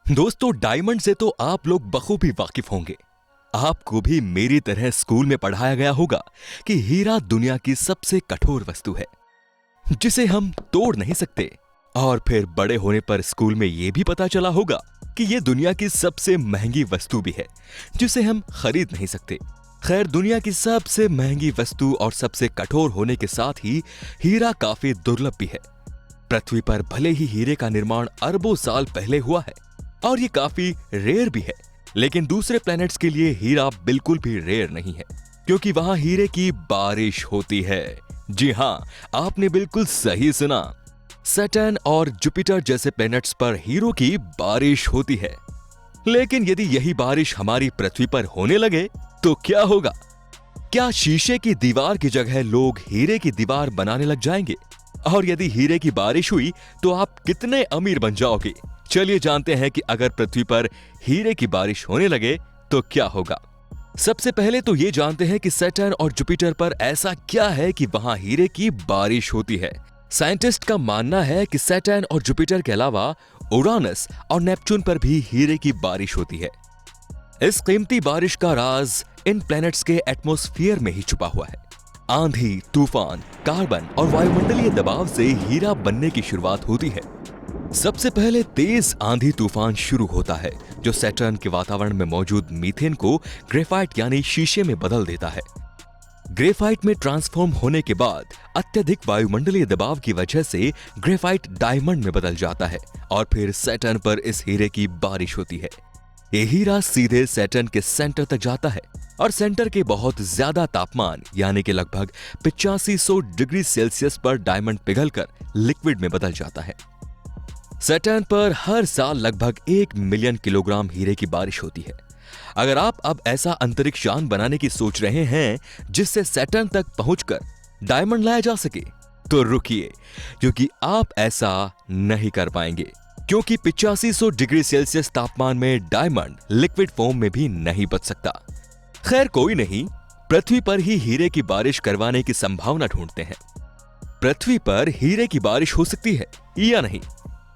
दोस्तों, डायमंड से तो आप लोग बखूबी वाकिफ होंगे। आपको भी मेरी तरह स्कूल में पढ़ाया गया होगा कि हीरा दुनिया की सबसे कठोर वस्तु है जिसे हम तोड़ नहीं सकते। और फिर बड़े होने पर स्कूल में यह भी पता चला होगा कि यह दुनिया की सबसे महंगी वस्तु भी है जिसे हम खरीद नहीं सकते। खैर, दुनिया की सबसे महंगी वस्तु और सबसे कठोर होने के साथ ही हीरा काफी दुर्लभ भी है। पृथ्वी पर भले ही हीरे का निर्माण अरबों साल पहले हुआ है और ये काफी रेयर भी है, लेकिन दूसरे प्लैनेट्स के लिए हीरा बिल्कुल भी रेयर नहीं है, क्योंकि वहां हीरे की बारिश होती है। जी हां, आपने बिल्कुल सही सुना। सैटर्न और जुपिटर जैसे प्लैनेट्स पर हीरो की बारिश होती है। लेकिन यदि यही बारिश हमारी पृथ्वी पर होने लगे तो क्या होगा? क्या शीशे की दीवार की जगह लोग हीरे की दीवार बनाने लग जाएंगे? और यदि हीरे की बारिश हुई तो आप कितने अमीर बन जाओगे? चलिए जानते हैं कि अगर पृथ्वी पर हीरे की बारिश होने लगे तो क्या होगा। सबसे पहले तो ये जानते हैं कि सैटर्न और जुपिटर पर ऐसा क्या है कि वहां हीरे की बारिश होती है। साइंटिस्ट का मानना है कि सैटर्न और जुपिटर के अलावा उरानस और नेपच्यून पर भी हीरे की बारिश होती है। इस कीमती बारिश का राज इन प्लैनेट्स के एटमॉस्फेयर में ही छुपा हुआ है। आंधी, तूफान, कार्बन और वायुमंडलीय दबाव से हीरा बनने की शुरुआत होती है। सबसे पहले तेज आंधी तूफान शुरू होता है जो सैटर्न के वातावरण में मौजूद मीथेन को ग्रेफाइट यानी शीशे में बदल देता है। ग्रेफाइट में ट्रांसफॉर्म होने के बाद अत्यधिक वायुमंडलीय दबाव की वजह से ग्रेफाइट डायमंड में बदल जाता है और फिर सैटर्न पर इस हीरे की बारिश होती है। ये हीरा सीधे सैटर्न के सेंटर तक जाता है और सेंटर के बहुत ज्यादा तापमान यानी कि लगभग 8500 डिग्री सेल्सियस पर डायमंड पिघलकर लिक्विड में बदल जाता है। सैटर्न पर हर साल लगभग 1 मिलियन किलोग्राम हीरे की बारिश होती है। अगर आप अब ऐसा अंतरिक्ष यान बनाने की सोच रहे हैं जिससे सैटर्न तक पहुंचकर डायमंड लाया जा सके, तो रुकिए, क्योंकि आप ऐसा नहीं कर पाएंगे, क्योंकि 8500 डिग्री सेल्सियस तापमान में डायमंड लिक्विड फॉर्म में भी नहीं बच सकता। खैर कोई नहीं, पृथ्वी पर ही हीरे की बारिश करवाने की संभावना ढूंढते हैं। पृथ्वी पर हीरे की बारिश हो सकती है या नहीं,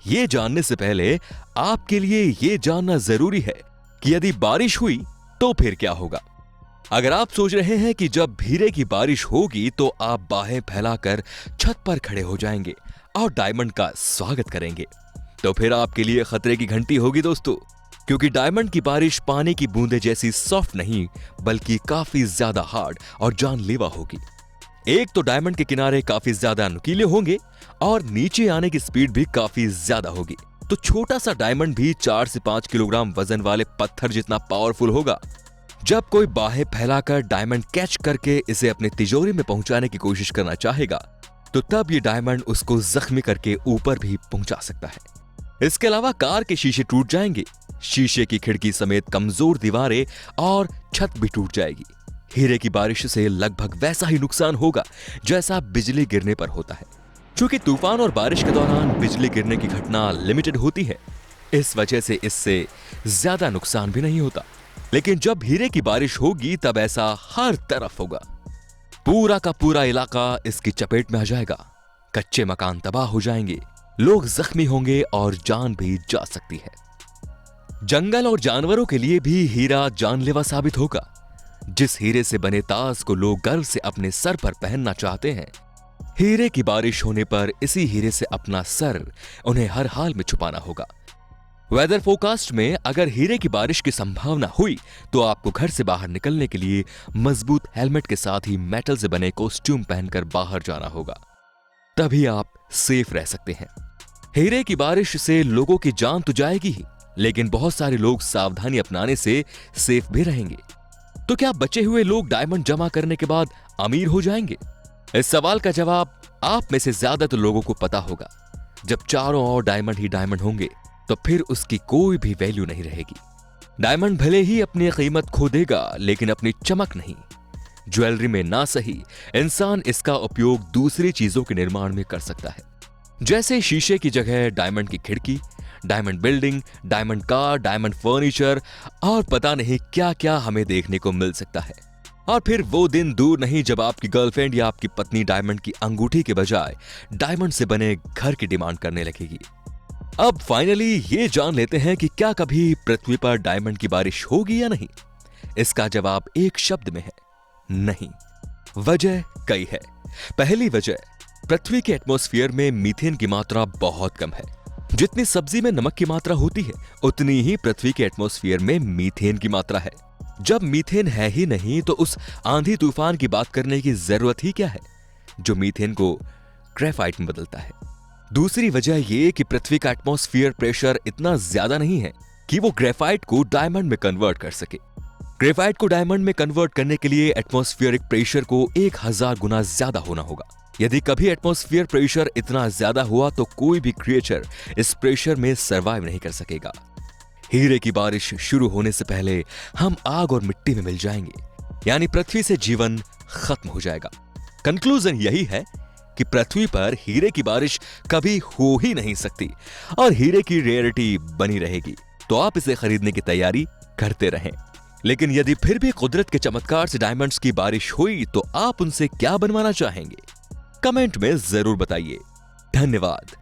ये जानने से पहले आपके लिए ये जानना जरूरी है कि यदि बारिश हुई तो फिर क्या होगा। अगर आप सोच रहे हैं कि जब हीरे की बारिश होगी तो आप बाहें फैलाकर छत पर खड़े हो जाएंगे और डायमंड का स्वागत करेंगे, तो फिर आपके लिए खतरे की घंटी होगी दोस्तों, क्योंकि डायमंड की बारिश पानी की बूंदे जैसी सॉफ्ट नहीं बल्कि काफी ज्यादा हार्ड और जानलेवा होगी। एक तो डायमंड के किनारे काफी ज्यादा नुकीले होंगे और नीचे आने की स्पीड भी काफी ज्यादा होगी। तो छोटा सा डायमंड भी 4 से 5 किलोग्राम वजन वाले पत्थर जितना पावरफुल होगा। जब कोई बाहें फैलाकर डायमंड कैच करके इसे अपने तिजोरी में पहुंचाने की कोशिश करना चाहेगा तो तब ये डायमंड उसको जख्मी करके ऊपर भी पहुंचा सकता है। इसके अलावा कार के शीशे टूट जाएंगे, शीशे की खिड़की समेत कमजोर दीवारें और छत भी टूट जाएगी। हीरे की बारिश से लगभग वैसा ही नुकसान होगा जैसा बिजली गिरने पर होता है। चूंकि तूफान और बारिश के दौरान बिजली गिरने की घटना लिमिटेड होती है, इस वजह से इससे ज्यादा नुकसान भी नहीं होता। लेकिन जब हीरे की बारिश होगी तब ऐसा हर तरफ होगा। पूरा का पूरा इलाका इसकी चपेट में आ जाएगा। कच्चे मकान तबाह हो जाएंगे, लोग जख्मी होंगे और जान भी जा सकती है। जंगल और जानवरों के लिए भी हीरा जानलेवा साबित होगा। जिस हीरे से बने ताज को लोग गर्व से अपने सर पर पहनना चाहते हैं, हीरे की बारिश होने पर इसी हीरे से अपना सर उन्हें हर हाल में छुपाना होगा। वेदर फोरकास्ट में अगर हीरे की बारिश की संभावना हुई तो आपको घर से बाहर निकलने के लिए मजबूत हेलमेट के साथ ही मेटल से बने कॉस्ट्यूम पहनकर बाहर जाना होगा, तभी आप सेफ रह सकते हैं। हीरे की बारिश से लोगों की जान तो जाएगी ही, लेकिन बहुत सारे लोग सावधानी अपनाने से सेफ भी रहेंगे। तो क्या बचे हुए लोग डायमंड जमा करने के बाद अमीर हो जाएंगे? इस सवाल का जवाब आप में से ज्यादातर लोगों को पता होगा। जब चारों ओर डायमंड ही डायमंड होंगे तो फिर उसकी कोई भी वैल्यू नहीं रहेगी। डायमंड भले ही अपनी कीमत खो देगा, लेकिन अपनी चमक नहीं। ज्वेलरी में ना सही, इंसान इसका उपयोग दूसरी चीजों के निर्माण में कर सकता है, जैसे शीशे की जगह डायमंड की खिड़की, diamond building, diamond car, diamond furniture और पता नहीं क्या क्या हमें देखने को मिल सकता है। और फिर वो दिन दूर नहीं जब आपकी गर्लफ्रेंड या आपकी पत्नी डायमंड की अंगूठी के बजाय डायमंड से बने घर की डिमांड करने लगेगी। अब फाइनली ये जान लेते हैं कि क्या कभी पृथ्वी पर डायमंड की बारिश होगी या नहीं। इसका जवाब एक शब्द में है, नहीं। वजह कई है। पहली वजह, पृथ्वी के एटमॉस्फेयर में मीथेन की मात्रा बहुत कम है। जितनी सब्जी में नमक की मात्रा होती है, उतनी ही पृथ्वी के एटमॉस्फेयर में मीथेन की मात्रा है। जब मीथेन है ही नहीं तो उस आंधी तूफान की बात करने की जरूरत ही क्या है, जो मीथेन को ग्रेफाइट में बदलता है। दूसरी वजह यह कि पृथ्वी का एटमॉस्फेयर प्रेशर इतना ज्यादा नहीं है कि वो ग्रेफाइट को डायमंड में कन्वर्ट कर सके। ग्रेफाइट को डायमंड में कन्वर्ट करने के लिए एटमॉस्फेरिक प्रेशर को 1000 गुना ज्यादा होना होगा। यदि कभी एटमॉस्फेयर प्रेशर इतना ज्यादा हुआ तो कोई भी क्रिएचर इस प्रेशर में सरवाइव नहीं कर सकेगा। हीरे की बारिश शुरू होने से पहले हम आग और मिट्टी में मिल जाएंगे, यानी पृथ्वी से जीवन खत्म हो जाएगा। कंक्लूजन यही है कि पृथ्वी पर हीरे की बारिश कभी हो ही नहीं सकती और हीरे की रेयरिटी बनी रहेगी। तो आप इसे खरीदने की तैयारी करते रहें। लेकिन यदि फिर भी कुदरत के चमत्कार से डायमंड्स की बारिश हुई तो आप उनसे क्या बनवाना चाहेंगे? कमेंट में जरूर बताइए। धन्यवाद।